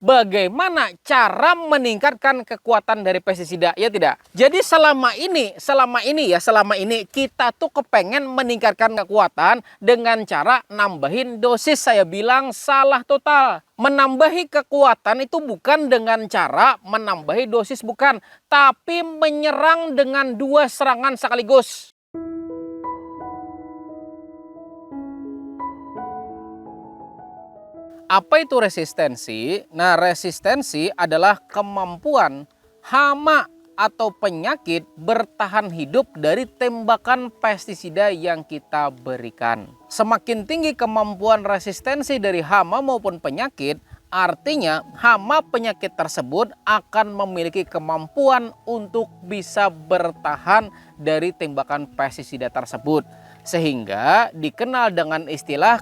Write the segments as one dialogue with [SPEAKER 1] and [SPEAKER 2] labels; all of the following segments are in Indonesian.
[SPEAKER 1] bagaimana cara meningkatkan kekuatan dari pestisida, ya tidak? Jadi selama ini kita tuh kepengen meningkatkan kekuatan dengan cara nambahin dosis. Saya bilang salah total. Menambahi kekuatan itu bukan dengan cara menambahi dosis, bukan, tapi menyerang dengan 2 serangan sekaligus. Apa itu resistensi? Nah, resistensi adalah kemampuan hama atau penyakit bertahan hidup dari tembakan pestisida yang kita berikan. Semakin tinggi kemampuan resistensi dari hama maupun penyakit, artinya hama penyakit tersebut akan memiliki kemampuan untuk bisa bertahan dari tembakan pestisida tersebut. Sehingga dikenal dengan istilah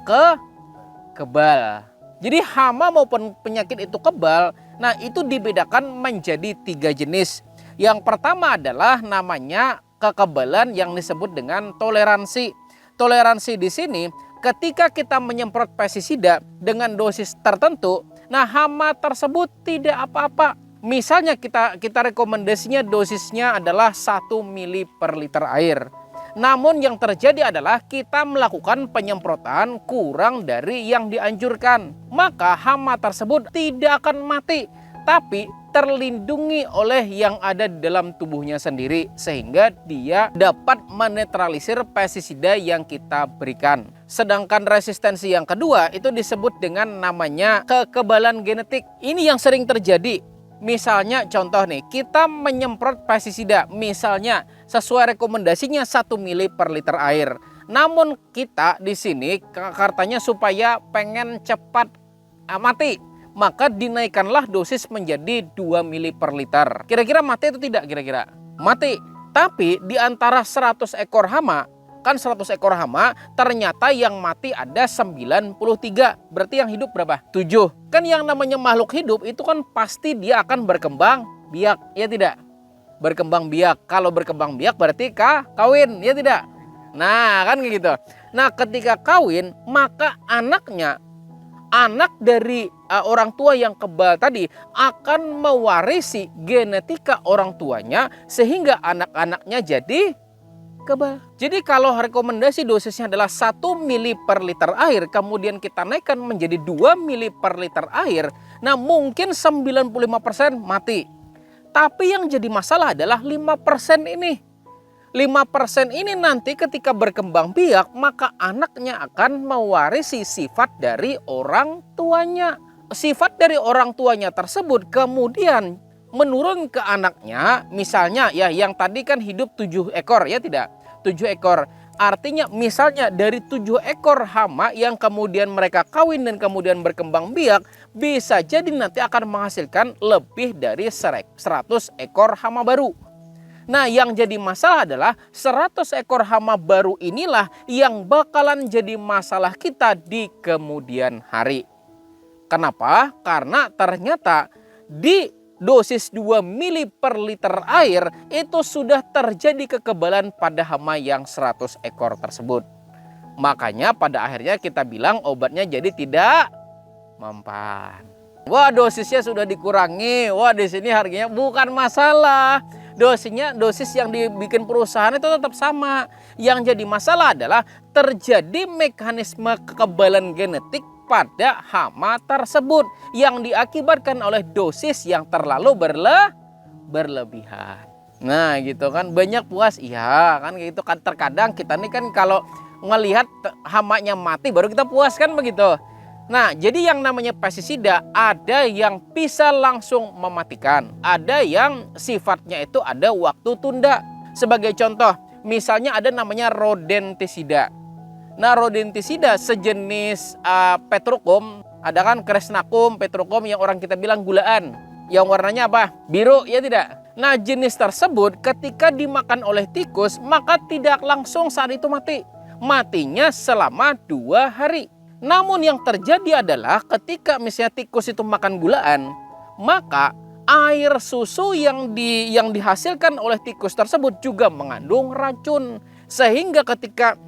[SPEAKER 1] kebal. Jadi hama maupun penyakit itu kebal. Nah, itu dibedakan menjadi 3 jenis. Yang pertama adalah namanya kekebalan yang disebut dengan toleransi. Toleransi di sini ketika kita menyemprot pestisida dengan dosis tertentu, nah hama tersebut tidak apa-apa. Misalnya kita rekomendasinya dosisnya adalah 1 mili per liter air. Namun yang terjadi adalah kita melakukan penyemprotan kurang dari yang dianjurkan. Maka hama tersebut tidak akan mati, tapi terlindungi oleh yang ada di dalam tubuhnya sendiri. Sehingga dia dapat menetralisir pestisida yang kita berikan. Sedangkan resistensi yang kedua itu disebut dengan namanya kekebalan genetik. Ini yang sering terjadi. Misalnya contoh nih, kita menyemprot pestisida, misalnya sesuai rekomendasinya 1 mili per liter air. Namun kita di sini katanya supaya pengen cepat mati, maka dinaikkanlah dosis menjadi 2 mili per liter. Kira-kira mati itu tidak kira-kira? Mati. Tapi di antara 100 ekor hama, kan 100 ekor hama, ternyata yang mati ada 93. Berarti yang hidup berapa? 7. Kan yang namanya makhluk hidup itu kan pasti dia akan berkembang biak, ya tidak? Berkembang biak. Kalau berkembang biak berarti kawin, ya tidak? Nah, kan kayak gitu. Nah, ketika kawin, maka anak dari orang tua yang kebal tadi akan mewarisi genetika orang tuanya sehingga anak-anaknya jadi kebal. Jadi kalau rekomendasi dosisnya adalah 1 mili per liter air, kemudian kita naikkan menjadi 2 mili per liter air, nah mungkin 95% mati. Tapi yang jadi masalah adalah 5% ini. 5% ini nanti ketika berkembang biak, maka anaknya akan mewarisi sifat dari orang tuanya. Sifat dari orang tuanya tersebut kemudian menurun ke anaknya. Misalnya ya, yang tadi kan hidup 7 ekor, ya tidak? 7 ekor. Artinya misalnya dari 7 ekor hama yang kemudian mereka kawin dan kemudian berkembang biak, bisa jadi nanti akan menghasilkan lebih dari 100 ekor hama baru. Nah, yang jadi masalah adalah 100 ekor hama baru inilah yang bakalan jadi masalah kita di kemudian hari. Kenapa? Karena ternyata di dosis 2 mili per liter air itu sudah terjadi kekebalan pada hama yang 100 ekor tersebut. Makanya pada akhirnya kita bilang obatnya jadi tidak mempan. Wah, dosisnya sudah dikurangi. Wah, di sini harganya bukan masalah. Dosis yang dibikin perusahaan itu tetap sama. Yang jadi masalah adalah terjadi mekanisme kekebalan genetik pada hama tersebut yang diakibatkan oleh dosis yang terlalu berlebihan. Nah, gitu kan, banyak puas, iya kan gitu kan. Terkadang kita nih kan kalau melihat hamanya mati baru kita puas kan begitu. Nah, jadi yang namanya pestisida ada yang bisa langsung mematikan, ada yang sifatnya itu ada waktu tunda. Sebagai contoh, misalnya ada namanya rodentisida. Nah, rodentisida sejenis petrokum, ada kan kresnakum, petrokum yang orang kita bilang gulaan, yang warnanya apa? Biru, ya tidak? Nah, jenis tersebut ketika dimakan oleh tikus, maka tidak langsung saat itu mati. Matinya selama 2 hari. Namun yang terjadi adalah ketika misalnya tikus itu makan gulaan, maka air susu yang dihasilkan oleh tikus tersebut juga mengandung racun. Sehingga ketika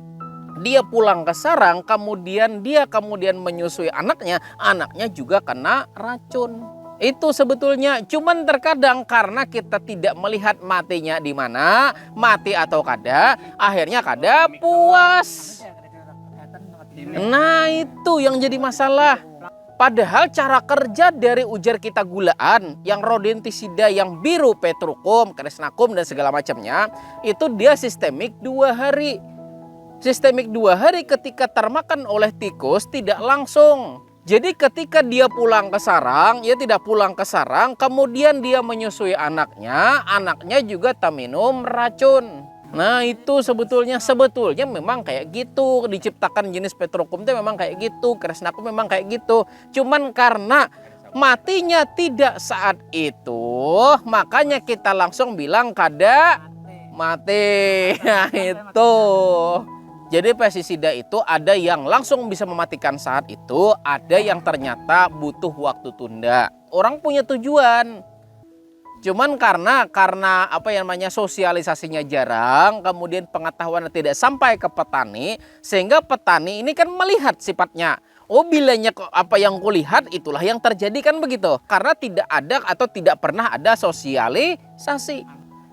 [SPEAKER 1] dia pulang ke sarang, kemudian menyusui anaknya juga kena racun. Itu sebetulnya, cuman terkadang karena kita tidak melihat matinya di mana, mati atau kada, akhirnya kada puas. Nah, itu yang jadi masalah. Padahal cara kerja dari ujar kita gulaan, yang rodentisida, yang biru, petrukum, kresnakum, dan segala macamnya, itu dia sistemik 2 hari. Sistemik 2 hari ketika termakan oleh tikus tidak langsung. Jadi ketika dia pulang ke sarang, ya tidak pulang ke sarang, kemudian dia menyusui anaknya, anaknya juga tak minum racun. Nah, itu sebetulnya memang kayak gitu, diciptakan jenis Petrokum itu memang kayak gitu, Kresnakum memang kayak gitu. Cuman karena matinya tidak saat itu, makanya kita langsung bilang kada mati. Nah, itu. Jadi pestisida itu ada yang langsung bisa mematikan saat itu, ada yang ternyata butuh waktu tunda. Orang punya tujuan. Cuman karena apa yang namanya sosialisasinya jarang, kemudian pengetahuan tidak sampai ke petani, sehingga petani ini kan melihat sifatnya. Oh, bilanya apa yang kulihat itulah yang terjadi, kan begitu. Karena tidak ada atau tidak pernah ada sosialisasi.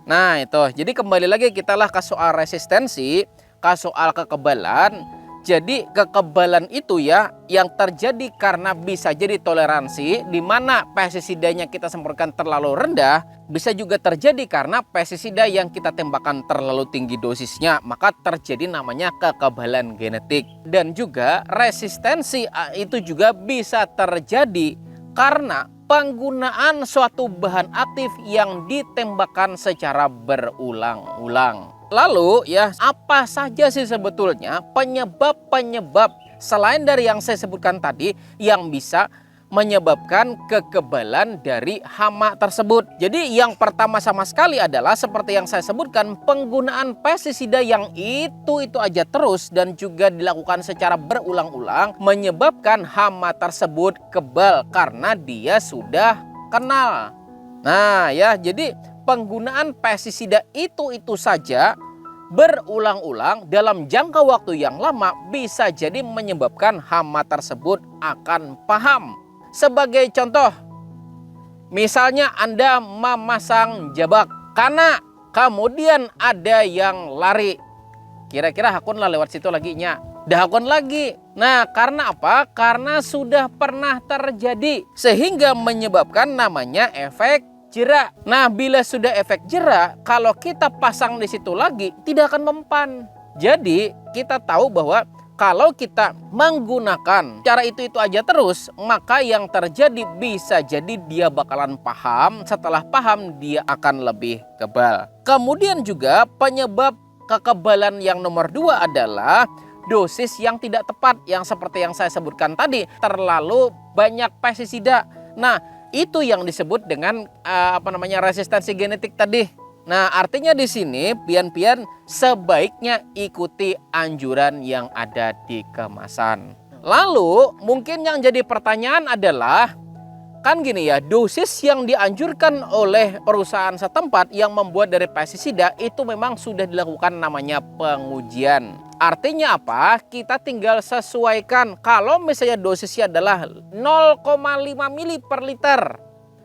[SPEAKER 1] Nah, itu. Jadi kembali lagi kita lah ke soal resistensi, ke soal kekebalan. Jadi kekebalan itu ya yang terjadi karena bisa jadi toleransi, di mana pestisidanya kita semprotkan terlalu rendah, bisa juga terjadi karena pestisida yang kita tembakan terlalu tinggi dosisnya, maka terjadi namanya kekebalan genetik. Dan juga resistensi itu juga bisa terjadi karena penggunaan suatu bahan aktif yang ditembakkan secara berulang-ulang. Lalu ya, apa saja sih sebetulnya penyebab-penyebab selain dari yang saya sebutkan tadi yang bisa menyebabkan kekebalan dari hama tersebut? Jadi yang pertama sama sekali adalah seperti yang saya sebutkan, penggunaan pestisida yang itu aja terus dan juga dilakukan secara berulang-ulang menyebabkan hama tersebut kebal karena dia sudah kenal. Nah ya, jadi penggunaan pestisida itu saja berulang-ulang dalam jangka waktu yang lama bisa jadi menyebabkan hama tersebut akan paham. Sebagai contoh, misalnya Anda memasang jabak kana, kemudian ada yang lari. Kira-kira hakun lah lewat situ lagi nya. Dah hakun lagi. Nah, karena apa? Karena sudah pernah terjadi sehingga menyebabkan namanya efek jera. Nah, bila sudah efek jera, kalau kita pasang di situ lagi tidak akan mempan. Jadi, kita tahu bahwa kalau kita menggunakan cara itu aja terus, maka yang terjadi bisa jadi dia bakalan paham. Setelah paham, dia akan lebih kebal. Kemudian juga penyebab kekebalan yang nomor 2 adalah dosis yang tidak tepat, yang seperti yang saya sebutkan tadi, terlalu banyak pestisida. Nah, itu yang disebut dengan resistensi genetik tadi. Nah, artinya di sini pian-pian sebaiknya ikuti anjuran yang ada di kemasan. Lalu mungkin yang jadi pertanyaan adalah, kan gini ya, dosis yang dianjurkan oleh perusahaan setempat yang membuat dari pestisida itu memang sudah dilakukan namanya pengujian. Artinya apa? Kita tinggal sesuaikan. Kalau misalnya dosisnya adalah 0,5 mili per liter,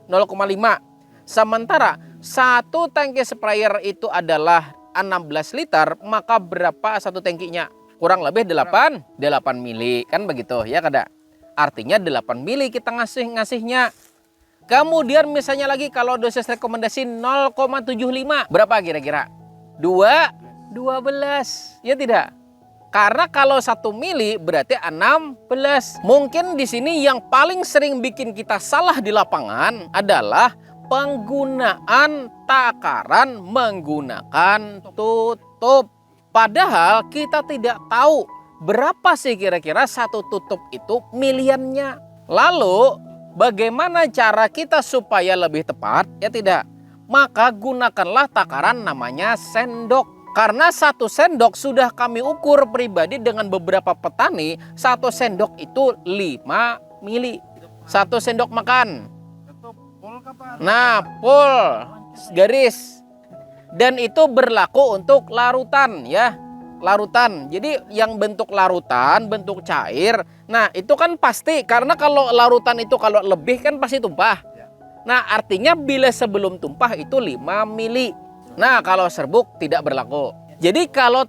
[SPEAKER 1] 0,5. Sementara satu tangki sprayer itu adalah 16 liter, maka berapa satu tangkinya? Kurang lebih 8 mili, kan begitu ya kada? Artinya 8 mili kita ngasihnya. Kemudian misalnya lagi kalau dosis rekomendasi 0,75, berapa kira-kira? 12, ya tidak? Karena kalau 1 mili berarti 16. Mungkin di sini yang paling sering bikin kita salah di lapangan adalah penggunaan takaran menggunakan tutup. Padahal kita tidak tahu berapa sih kira-kira satu tutup itu miliannya. Lalu bagaimana cara kita supaya lebih tepat? Ya tidak. Maka gunakanlah takaran namanya sendok. Karena 1 sendok sudah kami ukur pribadi dengan beberapa petani, 1 sendok itu 5 mili. 1 sendok makan. Nah, full garis. Dan itu berlaku untuk larutan ya. Larutan. Jadi yang bentuk larutan, bentuk cair. Nah, itu kan pasti karena kalau larutan itu kalau lebih kan pasti tumpah. Nah, artinya bila sebelum tumpah itu 5 mili. Nah, kalau serbuk tidak berlaku. Jadi kalau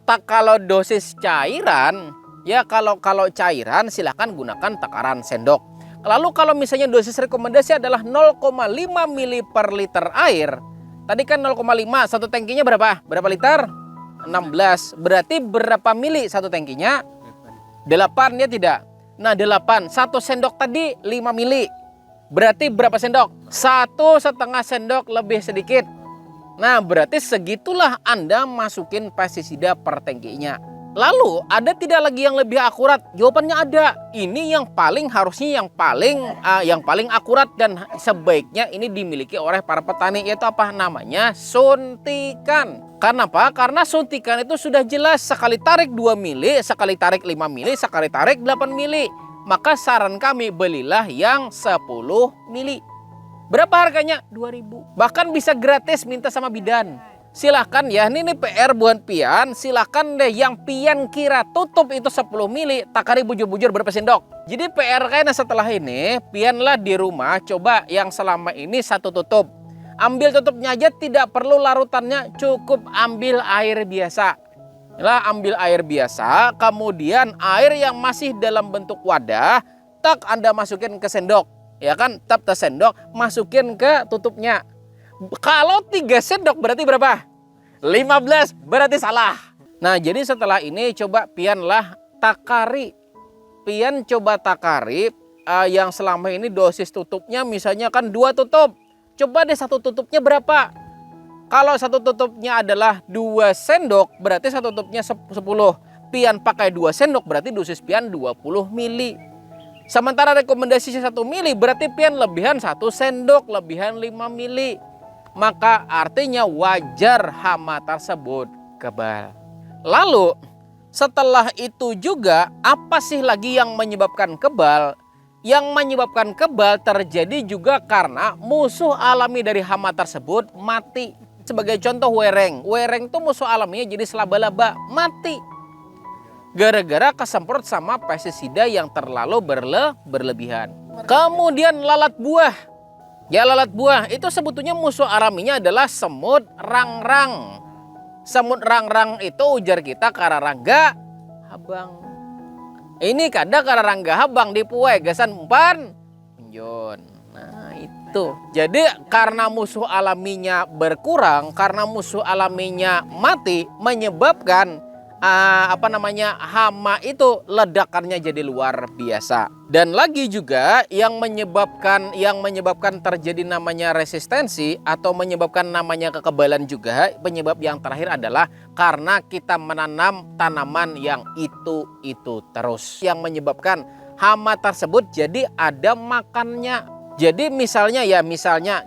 [SPEAKER 1] dosis cairan, ya kalau cairan silahkan gunakan takaran sendok. Lalu kalau misalnya dosis rekomendasi adalah 0,5 mili per liter air. Tadi kan 0,5, satu tangkinya berapa? Berapa liter? 16. Berarti berapa mili satu tangkinya? 8 ya tidak? Nah 8, satu sendok tadi 5 mili. Berarti berapa sendok? 1,5 sendok lebih sedikit. Nah berarti segitulah Anda masukin pestisida per tangkinya. Lalu ada tidak lagi yang lebih akurat? Jawabannya ada. Ini yang paling harusnya yang paling akurat dan sebaiknya ini dimiliki oleh para petani, yaitu apa namanya? Suntikan. Karena apa? Karena suntikan itu sudah jelas sekali tarik 2 mili, sekali tarik 5 mili, sekali tarik 8 mili. Maka saran kami belilah yang 10 mili. Berapa harganya? 2.000. Bahkan bisa gratis minta sama bidan. Silahkan ya, ini PR buat pian. Silahkan deh yang pian kira tutup itu 10 mili, takari bujur-bujur berapa sendok. Jadi PR kayaknya setelah ini, pianlah di rumah coba yang selama ini satu tutup. Ambil tutupnya aja, tidak perlu larutannya, cukup ambil air biasa. Lah ambil air biasa, kemudian air yang masih dalam bentuk wadah, tak Anda masukin ke sendok. Ya kan, tap ke sendok, masukin ke tutupnya. Kalau 3 sendok berarti berapa? 15, berarti salah. Nah jadi setelah ini coba pianlah takari. Pian coba takari yang selama ini dosis tutupnya misalnya kan 2 tutup. Coba deh satu tutupnya berapa? Kalau satu tutupnya adalah 2 sendok berarti satu tutupnya 10. Pian pakai 2 sendok berarti dosis pian 20 mili. Sementara rekomendasi 1 mili berarti pian lebihan 1 sendok, lebihan 5 mili. Maka artinya wajar hama tersebut kebal. Lalu setelah itu juga apa sih lagi yang menyebabkan kebal? Yang menyebabkan kebal terjadi juga karena musuh alami dari hama tersebut mati. Sebagai contoh wereng. Wereng itu musuh alaminya jadi laba-laba mati. Gara-gara kesemprot sama pestisida yang terlalu berlebihan. Kemudian lalat buah. Ya lalat buah itu sebetulnya musuh alaminya adalah semut rangrang. Semut rangrang itu ujar kita kararangga habang. Ini kada kararangga habang di puai gasan umpan unjun. Nah itu. Jadi karena musuh alaminya berkurang, karena musuh alaminya mati, menyebabkan hama itu ledakannya jadi luar biasa. Dan lagi juga yang menyebabkan terjadi namanya resistensi atau menyebabkan namanya kekebalan juga, penyebab yang terakhir adalah karena kita menanam tanaman yang itu terus, yang menyebabkan hama tersebut jadi ada makannya. Jadi misalnya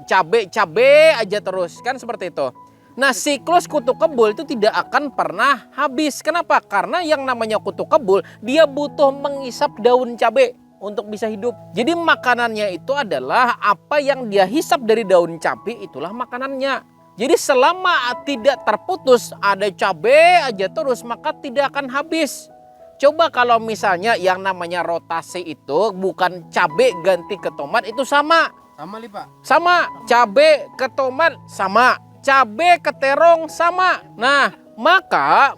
[SPEAKER 1] cabai aja terus kan seperti itu. Nah siklus kutu kebul itu tidak akan pernah habis. Kenapa? Karena yang namanya kutu kebul dia butuh mengisap daun cabai untuk bisa hidup. Jadi makanannya itu adalah apa yang dia hisap dari daun cabai, itulah makanannya. Jadi selama tidak terputus ada cabai aja terus maka tidak akan habis. Coba kalau misalnya yang namanya rotasi itu bukan cabai ganti ke tomat itu sama.
[SPEAKER 2] Sama nih Pak.
[SPEAKER 1] Sama, cabai ke tomat sama. Cabai ke terong sama. Nah, maka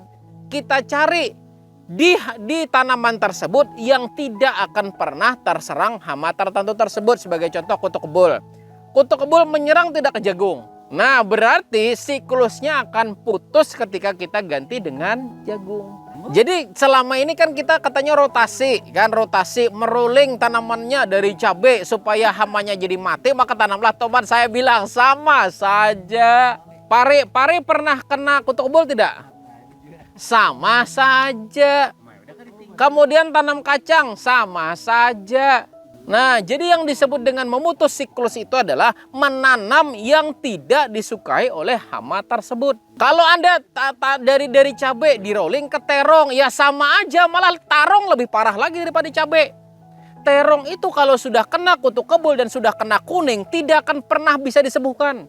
[SPEAKER 1] kita cari di tanaman tersebut yang tidak akan pernah terserang hama tertentu tersebut. Sebagai contoh kutu kebul. Kutu kebul menyerang tidak ke jagung. Nah, berarti siklusnya akan putus ketika kita ganti dengan jagung. Jadi selama ini kan kita katanya rotasi, meruling tanamannya dari cabai supaya hamanya jadi mati, maka tanamlah tomat. Saya bilang sama saja. Pari pernah kena kutu kebul tidak? Sama saja. Kemudian tanam kacang sama saja. Nah, jadi yang disebut dengan memutus siklus itu adalah menanam yang tidak disukai oleh hama tersebut. Kalau Anda dari cabai di rolling ke terong, ya sama aja, malah tarong lebih parah lagi daripada cabai. Terong itu kalau sudah kena kutu kebul dan sudah kena kuning, tidak akan pernah bisa disembuhkan.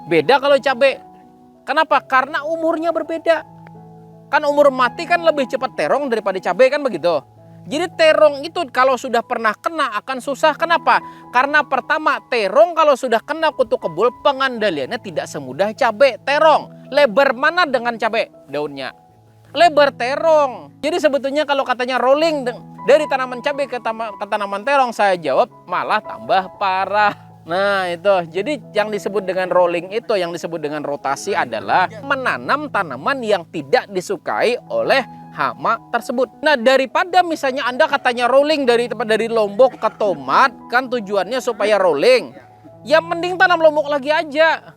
[SPEAKER 1] Beda kalau cabai. Kenapa? Karena umurnya berbeda. Kan umur mati kan lebih cepat terong daripada cabai kan begitu. Jadi terong itu kalau sudah pernah kena akan susah. Kenapa? Karena pertama, terong kalau sudah kena kutu kebul, pengandaliannya tidak semudah cabai. Terong, lebar mana dengan cabai daunnya? Lebar terong. Jadi sebetulnya kalau katanya rolling dari tanaman cabai ke tanaman terong, saya jawab malah tambah parah. Nah itu, jadi yang disebut dengan rolling itu, yang disebut dengan rotasi adalah menanam tanaman yang tidak disukai oleh hama tersebut. Nah daripada misalnya Anda katanya rolling dari lombok ke tomat, kan tujuannya supaya rolling. Ya mending tanam lombok lagi aja.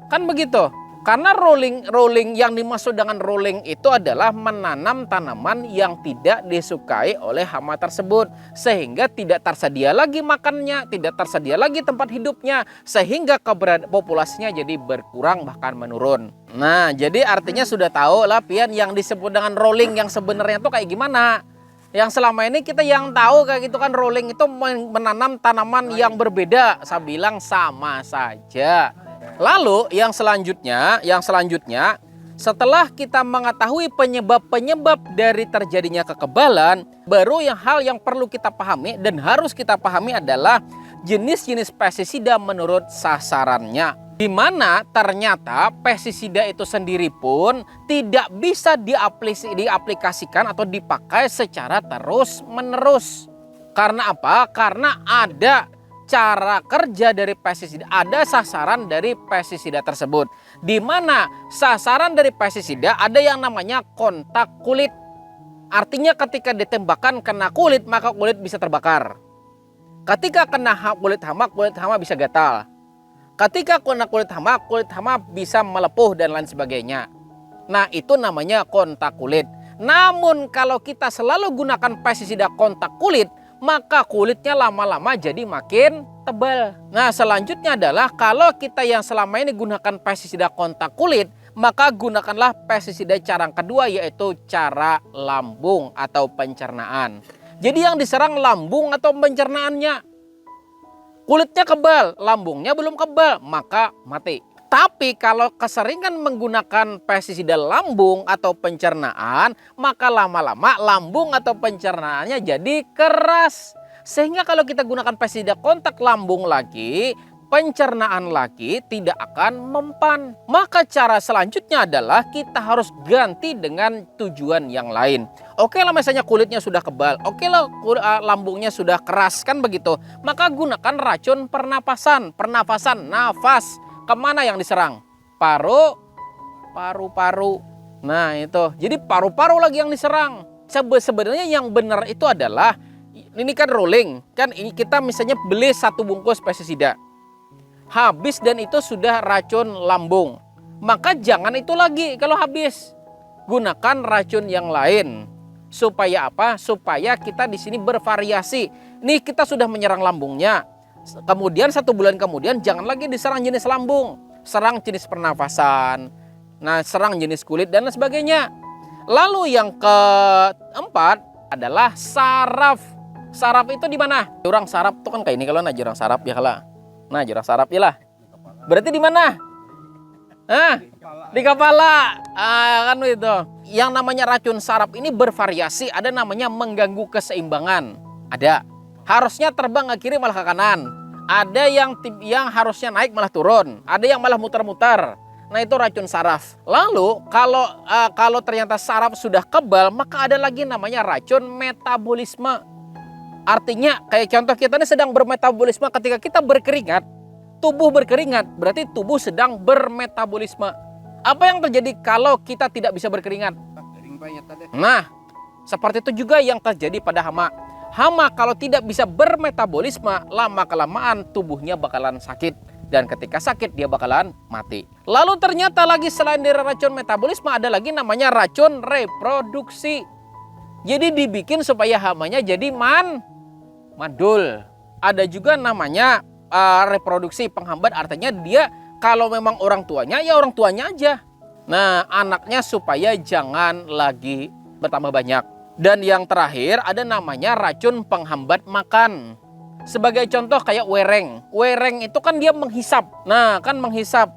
[SPEAKER 1] Kan begitu. Karena rolling yang dimaksud dengan rolling itu adalah menanam tanaman yang tidak disukai oleh hama tersebut. Sehingga tidak tersedia lagi makannya, tidak tersedia lagi tempat hidupnya. Sehingga populasinya jadi berkurang bahkan menurun. Nah jadi artinya sudah tahu lah pian yang disebut dengan rolling yang sebenarnya itu kayak gimana. Yang selama ini kita yang tahu kayak gitu kan, rolling itu menanam tanaman yang berbeda. Saya bilang sama saja. Lalu yang selanjutnya setelah kita mengetahui penyebab-penyebab dari terjadinya kekebalan, baru hal yang perlu kita pahami dan harus kita pahami adalah jenis-jenis pestisida menurut sasarannya. Di mana ternyata pestisida itu sendiri pun tidak bisa diaplikasikan atau dipakai secara terus-menerus. Karena apa? Karena ada cara kerja dari pestisida, ada sasaran dari pestisida tersebut. Di mana sasaran dari pestisida ada yang namanya kontak kulit. Artinya ketika ditembakkan kena kulit, maka kulit bisa terbakar. Ketika kena kulit hama bisa gatal. Ketika kena kulit hama bisa melepuh dan lain sebagainya. Nah itu namanya kontak kulit. Namun kalau kita selalu gunakan pestisida kontak kulit, maka kulitnya lama-lama jadi makin tebal. Nah selanjutnya adalah kalau kita yang selama ini gunakan pestisida kontak kulit, maka gunakanlah pestisida cara kedua, yaitu cara lambung atau pencernaan. Jadi yang diserang lambung atau pencernaannya. Kulitnya kebal, lambungnya belum kebal, maka mati. Tapi kalau keseringan menggunakan pestisida lambung atau pencernaan, maka lama-lama lambung atau pencernaannya jadi keras. Sehingga kalau kita gunakan pestisida kontak lambung lagi, pencernaan lagi, tidak akan mempan. Maka cara selanjutnya adalah kita harus ganti dengan tujuan yang lain. Oke lah misalnya kulitnya sudah kebal, oke lah lambungnya sudah keras, kan begitu. Maka gunakan racun pernapasan, nafas. Kemana yang diserang? Paru-paru. Nah itu, jadi paru-paru lagi yang diserang. Sebenarnya yang benar itu adalah, ini kan rolling, kan ini kita misalnya beli 1 bungkus pestisida. Habis dan itu sudah racun lambung. Maka jangan itu lagi kalau habis. Gunakan racun yang lain. Supaya apa? Supaya kita di sini bervariasi. Nih kita sudah menyerang lambungnya. Kemudian 1 bulan kemudian jangan lagi diserang jenis lambung, serang jenis pernafasan, nah serang jenis kulit dan sebagainya. Lalu yang keempat adalah saraf. Saraf itu di mana? Jurang saraf itu kan kayak ini kalau jurang saraf ya kalah. Nah jurang saraf ya lah. Berarti di mana? Di kepala. Kan itu. Yang namanya racun saraf ini bervariasi. Ada namanya mengganggu keseimbangan. Ada. Harusnya terbang ke kiri malah ke kanan. Ada yang harusnya naik malah turun. Ada yang malah muter-muter. Nah itu racun saraf. Lalu kalau ternyata saraf sudah kebal, maka ada lagi namanya racun metabolisme. Artinya kayak contoh kita ini sedang bermetabolisme ketika kita berkeringat. Tubuh berkeringat berarti tubuh sedang bermetabolisme. Apa yang terjadi kalau kita tidak bisa berkeringat? Nah seperti itu juga yang terjadi pada hama. Hama kalau tidak bisa bermetabolisme, lama-kelamaan tubuhnya bakalan sakit. Dan ketika sakit dia bakalan mati. Lalu ternyata lagi selain dari racun metabolisme ada lagi namanya racun reproduksi. Jadi dibikin supaya hamanya jadi mandul. Ada juga namanya reproduksi penghambat, artinya dia kalau memang orang tuanya ya orang tuanya aja. Nah anaknya supaya jangan lagi bertambah banyak. Dan yang terakhir ada namanya racun penghambat makan. Sebagai contoh kayak wereng. Wereng itu kan dia menghisap. Nah kan menghisap.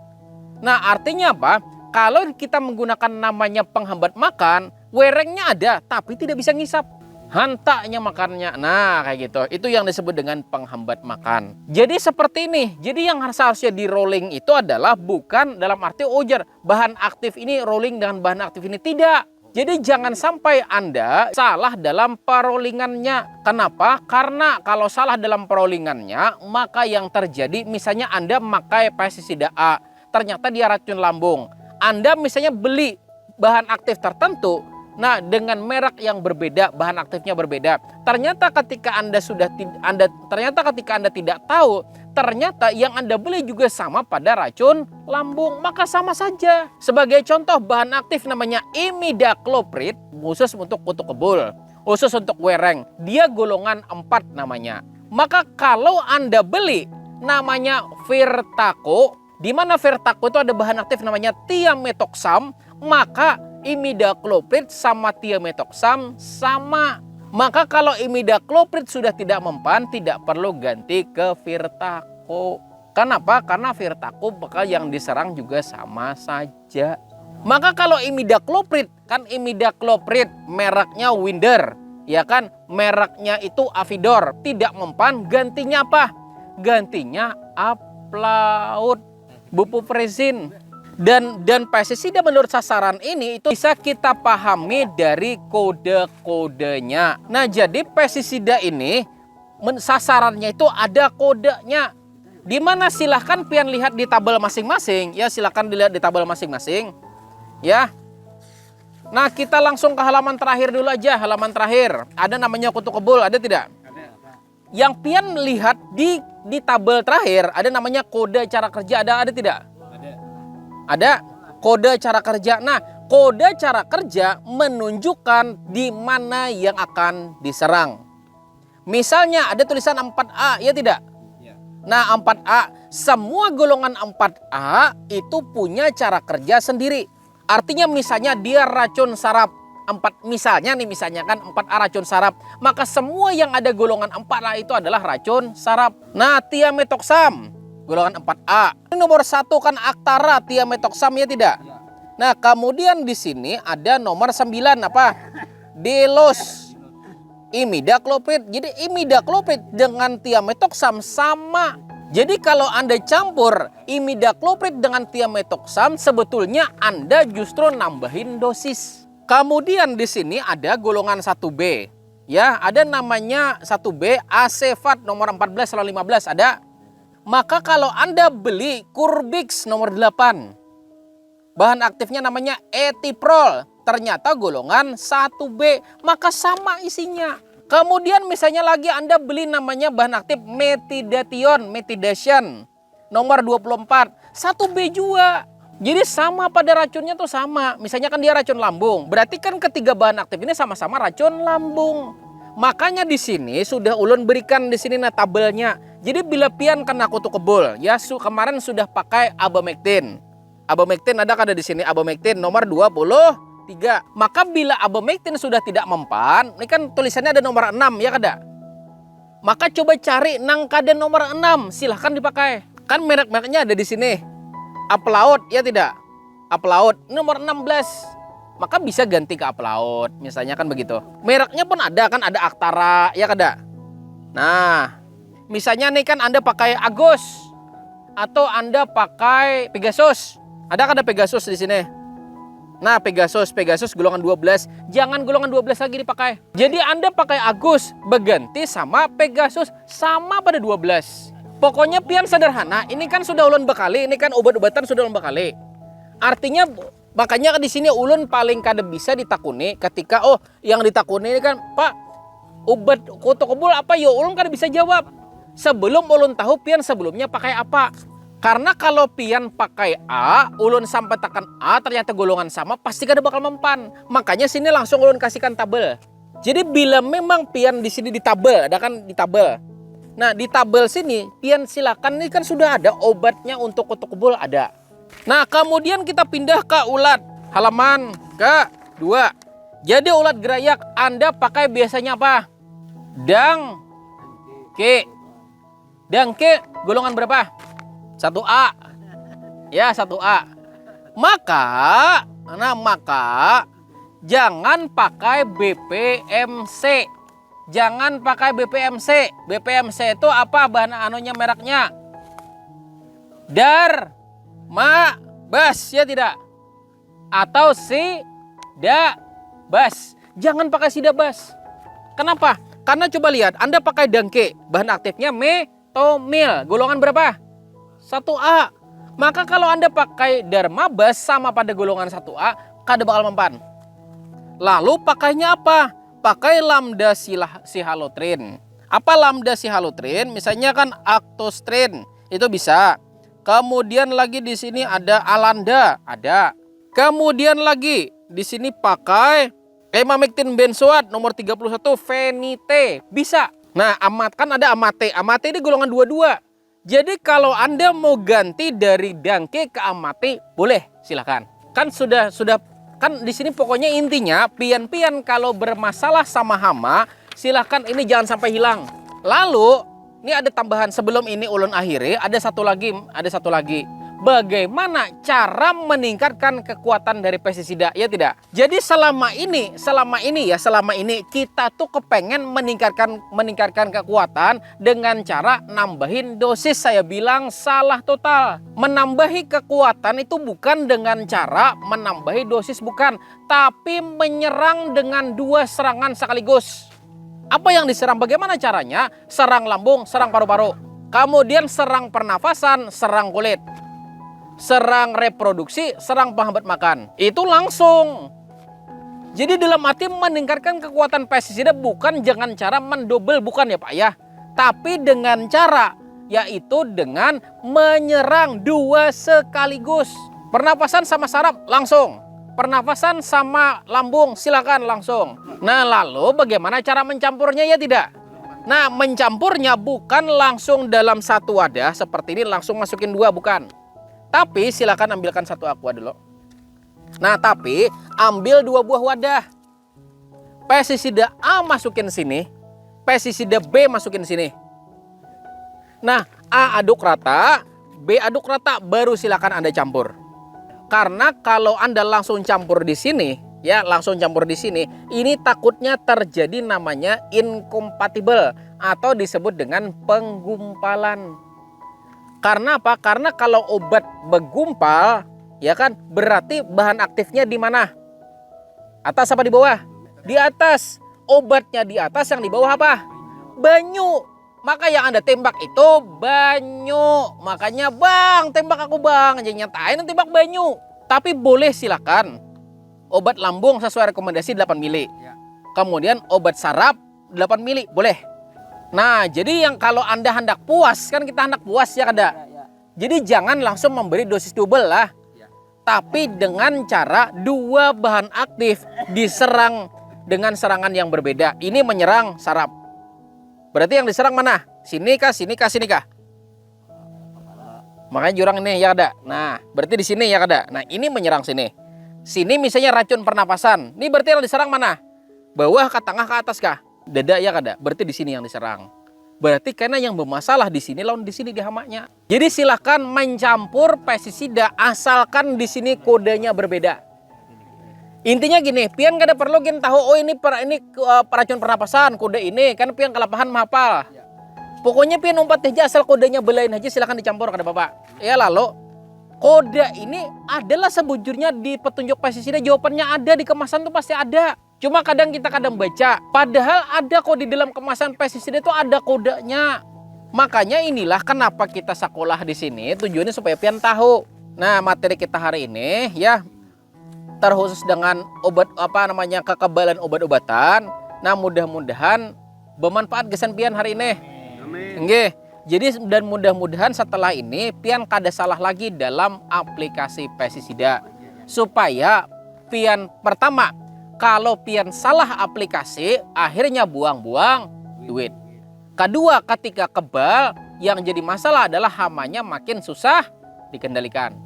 [SPEAKER 1] Nah artinya apa? Kalau kita menggunakan namanya penghambat makan, werengnya ada tapi tidak bisa ngisap. Hantaknya makannya. Nah, kayak gitu. Itu yang disebut dengan penghambat makan. Jadi seperti ini. Jadi yang seharusnya di rolling itu adalah bukan dalam arti ujar bahan aktif ini rolling dengan bahan aktif ini. Tidak. Jadi jangan sampai Anda salah dalam perollingannya. Kenapa? Karena kalau salah dalam perollingannya, maka yang terjadi misalnya Anda memakai pestisida A, ternyata dia racun lambung. Anda misalnya beli bahan aktif tertentu, nah dengan merek yang berbeda, bahan aktifnya berbeda. Ternyata ketika Anda tidak tahu, ternyata yang Anda beli juga sama pada racun lambung, maka sama saja. Sebagai contoh bahan aktif namanya imidacloprid, khusus untuk kutu kebul, khusus untuk wereng. Dia golongan 4 namanya. Maka kalau Anda beli namanya Virtaco, di mana Virtaco itu ada bahan aktif namanya thiamethoxam, maka imidacloprid sama thiamethoxam sama. Maka kalau imidacloprid sudah tidak mempan, tidak perlu ganti ke Virtaco. Kenapa? Karena Virtaco bakal yang diserang juga sama saja. Maka kalau imidacloprid, kan imidacloprid mereknya Winder, ya kan? Mereknya itu Avidor, tidak mempan, gantinya apa? Gantinya Aplaut, bupropion. Dan pestisida menurut sasaran ini itu bisa kita pahami dari kode-kodenya. Nah, jadi pestisida ini sasarannya itu ada kodenya. Di mana silahkan pian lihat di tabel masing-masing. Ya, silahkan dilihat di tabel masing-masing. Ya. Nah, kita langsung ke halaman terakhir dulu aja. Halaman terakhir. Ada namanya kutu kebul, ada tidak? Yang pian lihat di tabel terakhir, ada namanya kode cara kerja, ada tidak? Ada kode cara kerja. Nah, kode cara kerja menunjukkan di mana yang akan diserang. Misalnya ada tulisan 4A, ya tidak? Nah, 4A, semua golongan 4A itu punya cara kerja sendiri. Artinya misalnya dia racun saraf. Misalnya kan 4A racun saraf, maka semua yang ada golongan 4A itu adalah racun saraf. Nah, thiamethoxam golongan 4A. Ini nomor 1 kan Actara thiamethoxam, ya tidak? Nah, kemudian di sini ada nomor 9 apa? Delos imidacloprid. Jadi imidacloprid dengan thiamethoxam sama. Jadi kalau Anda campur imidacloprid dengan thiamethoxam, sebetulnya Anda justru nambahin dosis. Kemudian di sini ada golongan 1B. Ya, ada namanya 1B Acefat nomor 14/15 ada. Maka kalau Anda beli Curbix nomor 8, bahan aktifnya namanya etiprol, ternyata golongan 1B, maka sama isinya. Kemudian misalnya lagi Anda beli namanya bahan aktif metidation nomor 24, 1B juga. Jadi sama pada racunnya tuh sama. Misalnya kan dia racun lambung, berarti kan ketiga bahan aktif ini sama-sama racun lambung. Makanya di sini sudah ulun berikan di sini tabelnya. Jadi bila pian kena kutu kebul, ya kemarin sudah pakai abamectin. Abamectin ada di sini, abamectin nomor 23. Maka bila abamectin sudah tidak mempan, ini kan tulisannya ada nomor 6, ya kada? Maka coba cari nang kada nomor 6, silahkan dipakai. Kan merek-mereknya ada di sini. Aplaut, ya tidak? Aplaut nomor 16. Maka bisa ganti ke Aplaut, misalnya kan begitu. Mereknya pun ada kan, ada Actara, ya kada? Nah, misalnya nih kan Anda pakai Agos atau Anda pakai Pegasus. Ada kada Pegasus di sini? Nah, Pegasus golongan 12. Jangan golongan 12 lagi dipakai. Jadi Anda pakai Agus berganti sama Pegasus sama pada 12. Pokoknya pian sederhana. Ini kan sudah ulun bekali, ini kan obat-obatan sudah ulun bekali. Artinya makanya di sini ulun paling kada bisa ditakuni ketika yang ditakuni ini kan, Pak, obat kutu kebul apa ya? Ulun kada bisa jawab. Sebelum ulun tahu pian sebelumnya pakai apa. Karena kalau pian pakai A, ulun sampai tekan A ternyata golongan sama, pasti kada bakal mempan. Makanya sini langsung ulun kasihkan tabel. Jadi bila memang pian di sini di tabel, ada kan di tabel. Nah, di tabel sini pian silakan, ini kan sudah ada obatnya untuk kutu kebul ada. Nah, kemudian kita pindah ke ulat halaman ke-2. Jadi ulat gerayak Anda pakai biasanya apa? Dangke. Dangke golongan berapa? 1A. Ya, 1A. Maka jangan pakai BPMC. Jangan pakai BPMC. BPMC itu apa bahan anunya mereknya? Bas, ya tidak? Atau bas. Jangan pakai bas. Kenapa? Karena coba lihat, Anda pakai dangke, bahan aktifnya metomil. Golongan berapa? 1A. Maka kalau Anda pakai Darmabas sama pada golongan 1A, kada bakal mempan. Lalu pakainya apa? Pakai lambda sihalotrin. Apa lambda sihalotrin? Misalnya kan actostrin, itu bisa. Kemudian lagi di sini ada alanda, ada. Kemudian lagi di sini pakai emamectin benzoat nomor 31 fenite, bisa. Nah, kan ada amate. Amate ini golongan 22. Jadi kalau Anda mau ganti dari dangke ke amate, boleh, silakan. Kan sudah kan di sini pokoknya intinya pian-pian kalau bermasalah sama hama, silahkan ini jangan sampai hilang. Lalu ini ada tambahan sebelum ini ulun akhiri, ada satu lagi. Bagaimana cara meningkatkan kekuatan dari pestisida, ya tidak? Jadi selama ini kita tuh kepengen meningkatkan kekuatan dengan cara nambahin dosis. Saya bilang salah total. Menambahi kekuatan itu bukan dengan cara menambahi dosis, bukan, tapi menyerang dengan 2 serangan sekaligus. Apa yang diserang? Bagaimana caranya? Serang lambung, serang paru-paru. Kemudian serang pernafasan, serang kulit. Serang reproduksi, serang penghambat makan. Itu langsung. Jadi dalam arti meningkatkan kekuatan pestisida bukan dengan cara mendobel, bukan ya Pak ya. Tapi dengan cara, yaitu dengan menyerang 2 sekaligus. Pernapasan sama saraf, langsung. Pernafasan sama lambung, silakan langsung. Nah, lalu bagaimana cara mencampurnya, ya tidak? Nah, mencampurnya bukan langsung dalam satu wadah seperti ini langsung masukin 2, bukan. Tapi silakan ambilkan 1 aqua dulu. Nah, tapi ambil 2 buah wadah. Pestisida A masukin sini, pestisida B masukin sini. Nah, A aduk rata, B aduk rata, baru silakan Anda campur. Karena kalau Anda langsung campur di sini, ya langsung campur di sini, ini takutnya terjadi namanya incompatible atau disebut dengan penggumpalan. Karena apa? Karena kalau obat bergumpal, ya kan, berarti bahan aktifnya di mana? Atas apa di bawah? Di atas. Obatnya di atas, yang di bawah apa? Banyu. Maka yang Anda tembak itu banyu. Makanya, Bang, tembak aku Bang. Jangan nyatain tembak banyu. Tapi boleh silakan. Obat lambung sesuai rekomendasi 8 mili. Kemudian obat saraf 8 mili, boleh. Nah, jadi yang kalau Anda hendak puas, kan kita hendak puas ya kada. Jadi jangan langsung memberi dosis double lah. Tapi dengan cara 2 bahan aktif diserang dengan serangan yang berbeda. Ini menyerang saraf. Berarti yang diserang mana? Sini kah, sini kah, sini kah? Makanya jurang ini ya kada. Nah, berarti di sini ya kada. Nah, ini menyerang sini. Sini misalnya racun pernapasan. Ini berarti yang diserang mana? Bawah ke tengah ke atas kah? Dada ya kada. Berarti di sini yang diserang. Berarti karena yang bermasalah di sini lawan di sini di hamanya. Jadi silakan mencampur pestisida asalkan di sini kodenya berbeda. Intinya gini, pian kada perlu gin tahu oh ini racun pernapasan kode ini, kan pian kelapahan mahapal. Pokoknya pian umpat aja asal kodenya belain aja, silakan dicampur kada Bapak. Ya lalu kode ini adalah sebujurnya di petunjuk pestisida, jawabannya ada di kemasan tuh pasti ada. Cuma kadang kita baca, padahal ada kok di dalam kemasan pestisida itu ada kodenya. Makanya inilah kenapa kita sekolah di sini, tujuannya supaya pian tahu. Nah, materi kita hari ini ya terkhusus dengan kekebalan obat-obatan. Nah, mudah-mudahan bermanfaat gesan pian hari ini. Amin. Nggih. Jadi dan mudah-mudahan setelah ini pian kada salah lagi dalam aplikasi pestisida. Supaya pian pertama, kalau pian salah aplikasi, akhirnya buang-buang duit. Kedua, ketika kebal, yang jadi masalah adalah hamanya makin susah dikendalikan.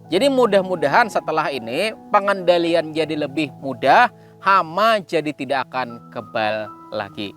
[SPEAKER 1] Jadi mudah-mudahan setelah ini pengendalian jadi lebih mudah, hama jadi tidak akan kebal lagi.